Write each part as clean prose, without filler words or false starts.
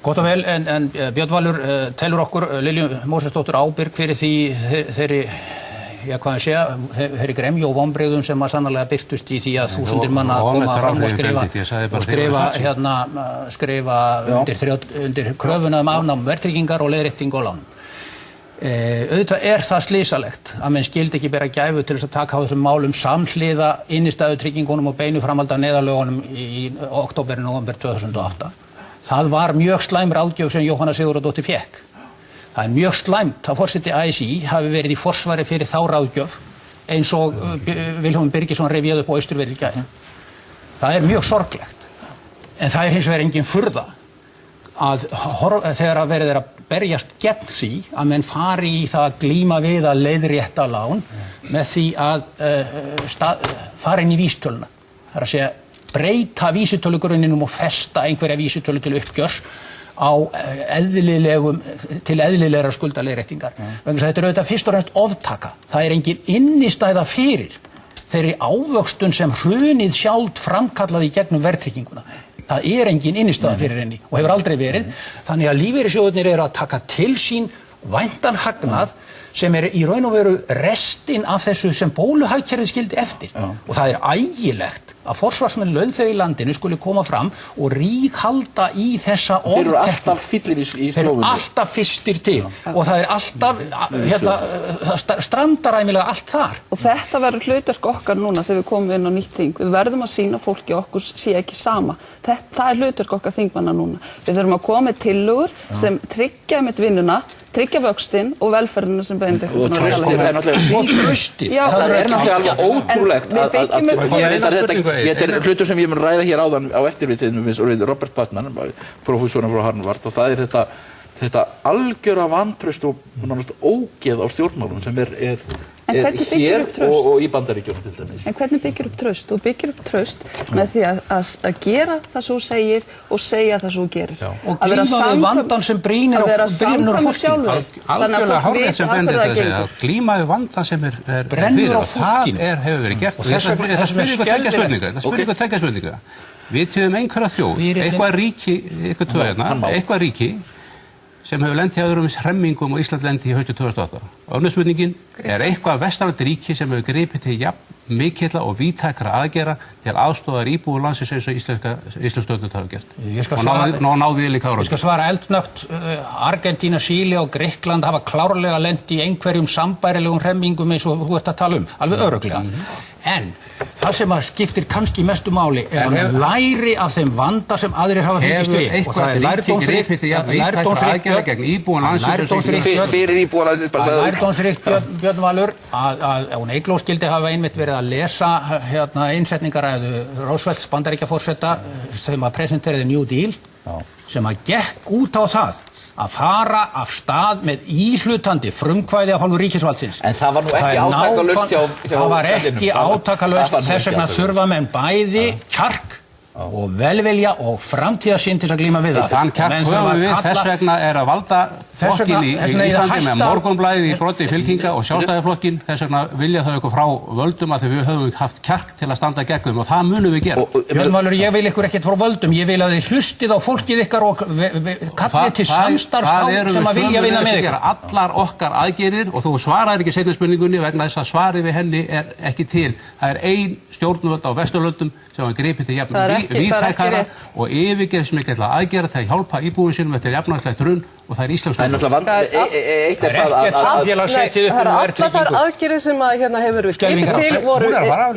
Gott og vel, en Björn Valur telur okkur Lilju Mósesdóttur ábyrg fyrir því þeirri, hvað ég segja, þeirri gremju og vonbrigðum sem að sannarlega birtust í því að þúsundir manna koma fram og skrifa undir kröfuna afnám verðtryggingar og leiðréttingu á lánum. Auðvitað það slysalegt að menn skildi ekki bera gæfu til þess að taka á þessum málum samhliða innistæðutryggingunum og beinu framhaldi af neyðarlögunum í október og nóvember 2008. Það var mjög slæm ráðgjöf sem Jóhanna Sigurðardóttir fékk. Það mjög slæmt að forseti ASÍ hafi verið í forsvari fyrir þá ráðgjöf eins og Vilhjálmur Birgisson rifjaði upp á Austurvelli í gær. Það mjög sorglegt. En það hins vegar engin furða að þegar að verið að berjast gegn því að menn fari í það að glíma við að leiðrétta lán með því að fara inn í vísitöluna. Það að segja breyta vísitölugrunninum og festa einhverja vísitölu til uppgjörs á til eðlilegra skuldaleiðréttingar. Vegna þess að þetta auðvitað fyrst og fremst oftaka. Það engin innistæða fyrir þeirri ávöxtun sem hrunið sjálft framkallaði í gegnum verðtrygginguna. Það engin innistæða fyrir henni og hefur aldrei verið. Þannig að lífeyrissjóðirnir að taka til sín væntan hagnað sem í raun og veru restin af þessu sem bóluhagkerfið skildi eftir. Og það ægilegt að forsvarsmenn launþega í landinu skuli koma fram og ríghalda í þessa oftekni. Þeir eru alltaf fyllir í stofunni. Þeir eru alltaf fyrstir til og það alltaf, það strandaræmilega allt þar. Og þetta verður hlutverk okkar núna þegar við komum inn á nýtt þing. Við verðum að sýna fólki okkur sé ekki sama. Það hlutverk okkar þingmanna núna. Við þurfum að koma með tillögur sem tryggja með vinnuna, tryggja vöxtinn og velferðina sem Benedikt og traustið það náttúrulega alveg ótrúlegt þetta hlutur sem ég mun ræða hér áðan á eftirvitiðinu við Robert Bachmann, prófessorinn frá Harvard og það þetta algjöra vantraust og nánast ógeð á stjórnmálum sem hér og í Bandaríkjunum til dæmis. En hvernig byggir upp traust? Þú byggir upp traust með því að gera það svo segir og segja það svo gerir. Og glíma við vandann sem brýnir á fólkinu. Algjörlega hárrétt sem Benedikt að segja. Glíma við vandann sem brennur á fólkinu. Það hefur verið gert. Það spyrir ykkur tveggja spurninga. Við töfum einhverja þjóð, eitthvað ríki sem hefur lent í öðrum hremmingum og Ísland lendi í haustu 2008. Önnur spurningin eitthvað vestrænandi ríki sem hefur gripið til jafn mikilla og víðtækra aðgerða til aðstoðar íbúum landsins eins og íslensk stjórnvöld hafa gert. Og náði líka árangur. Ég skal svara eldsnöggt. Argentína, Síle og Grikkland hafa klárlega lent í einhverjum sambærilegum hremmingum eins og þú ert að tala alveg örugglega. En það sem skiptir kannski mestu máli að læri af þeim vanda sem aðrir hafa fengist við. Og það lærdómsríkt Björn Valur að Eygló skildi hafa einmitt verið að lesa innsetningaræðu Roosevelts Bandaríkjaforseta sem að presenteraði New Deal sem að gekk út á það að fara af stað með íhlutandi frumkvæði af hálfu ríkisvaldsins. En það var nú ekki átakalaust hjá það var ekki átakalaust, þess vegna þurfa menn bæði kjark og velvilja og framtíðarsýn til að glíma við það. Þann kjark höfum við, þess vegna að valda flokkin í Íslandi með Morgunblaðið í broddi fylkinga og Sjálfstæðisflokkin, þess vegna vilja þau ykkur frá völdum að við höfum haft kjark til að standa gegn þeim og það munum við gera. Björn Valur, ég vil ykkur ekkert frá völdum, ég vil að þið hlustið á fólkið ykkar og kallið til samstarfs sem að vilja vinna með ykkur. Allar okkar aðgerðir og þú svaraðir ekki seinni spurningunni vegna þess að svarið við henni ekki til. Það ein stjórnvöld á Vesturlöndum sem var gripið til jafn víðtækara og yfirgripsmikilla aðgerða til að hjálpa íbúum sínum eftir jafnvægislegt hrun og það íslenskt. Það eitt það að allar þær aðgerðir sem hefur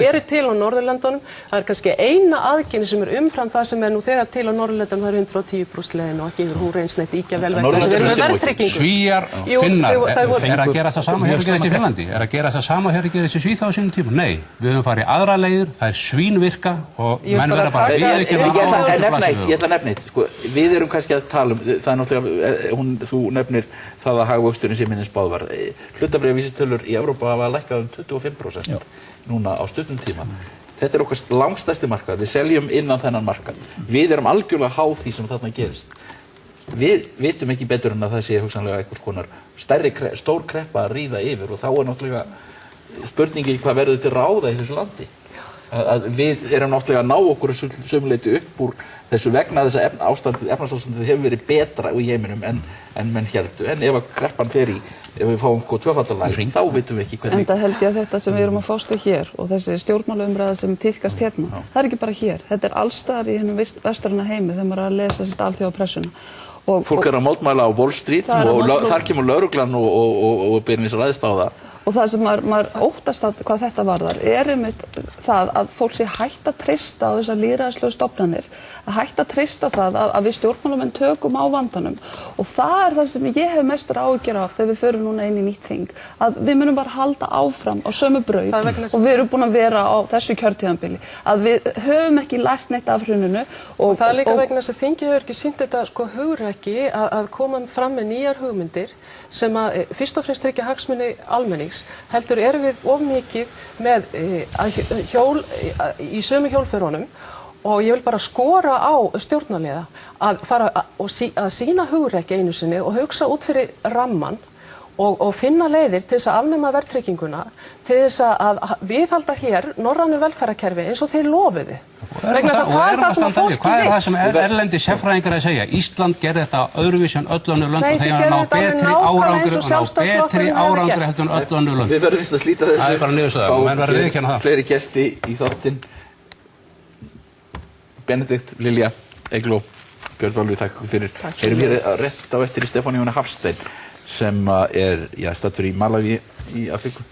eru til á Norðurlöndunum, það kannski eina aðgerð sem umfram það sem nú þegar til á Norðurlöndunum, það 110% leiðin og ekki hún reynst neitt íkja vel vegna þess að við erum með verðtryggingu. Svíar, Finnar, að gera það sama hér og gerist í Finnlandi? Að gera það sama hér og gerist í Svíþjóð á sínum tíma? Nei, við höfum farið aðra leiðir, það svínvirka og menn verða bara Ég ætla að nefna eitt. Við erum kannski að tala það náttúrulega þú nefnir það að hagvöxturinn sem minnins spáð var. Hlutabréfavísitölur í Evrópu hafa lækkað 25% núna á stuttum tíma. Þetta okkar langstærsti markað. Við seljum innan þennan markað. Við erum algjörlega háð því sem þarna gerist. Við vitum ekki betur en að það sé hugsanlega einhvers konar stór kreppa að ríða yfir og þá náttúrulega spurningi hvað verður til ráða í þessu landi. Að við erum náttúrulega að ná okkur sömuleyti upp úr þessu vegna þess að efnahagsástandið hefur verið betra í heiminum en menn héldu. En ef að kreppan fer í, ef við fáum tvöfaldalægð, þá vitum við ekki hvernig. Enda held ég að þetta sem við erum að fást við hér og þessi stjórnmálaumræða sem tíðkast hérna, það er ekki bara hér. Þetta er alls staðar í hinum vestræna heimi þegar maður er að lesa alþjóðapressuna. Fólk er að mótmæla á Wall Street og þar kemur lögreglan og beinlínis ræðst á það. Og það sem maður óttast hvað þetta varðar einmitt það að fólk sé hætt að treysta á þessar lýðræðislegu stofnanir, að hætt að treysta það að við stjórnmálamenn tökum á vandanum. Og það er það sem ég hef mestar áhyggjur af þegar við förum núna inn í nýtt þing, að við munum bara halda áfram á sömu braut og við erum búin að vera á þessu kjörtíðanbili, að við höfum ekki lært neitt af hruninu. Og það er líka vegna þess að þingið hefur ekki sýnt þetta hugrekki að koma fram með nýjar hugmyndir sem að fyrst og fremst tryggja hagsmuni almennings, heldur erum við of mikið með hjól í sömu hjólförunum og ég vil bara skora á stjórnarliða að fara að sýna hugrekki einu sinni og hugsa út fyrir ramman og finna leiðir til þess að afnema verðtrygginguna, til þess að viðhalda hér norrænu velferðarkerfi eins og þeir lofuðu. Vegna þess að það er það sem að fólki vill. Hvað er það sem erlendi sérfræðingar að segja? Ísland gerði þetta öðruvísi en öll önnur lönd og þegar ná betri árangur heldur en öll önnur lönd. Við verðum vist að slíta þessu. Það er bara niðurstaða, menn verður að viðurkenna það. Fleiri gesti í þáttinn. Benedikt, Lilja, Eygló, Björn Valur, þakka ykkur fyrir. Erum hér rétt á eftir í Stefáni Jóni Hafstein sem er staddur í Malaví í Afríku.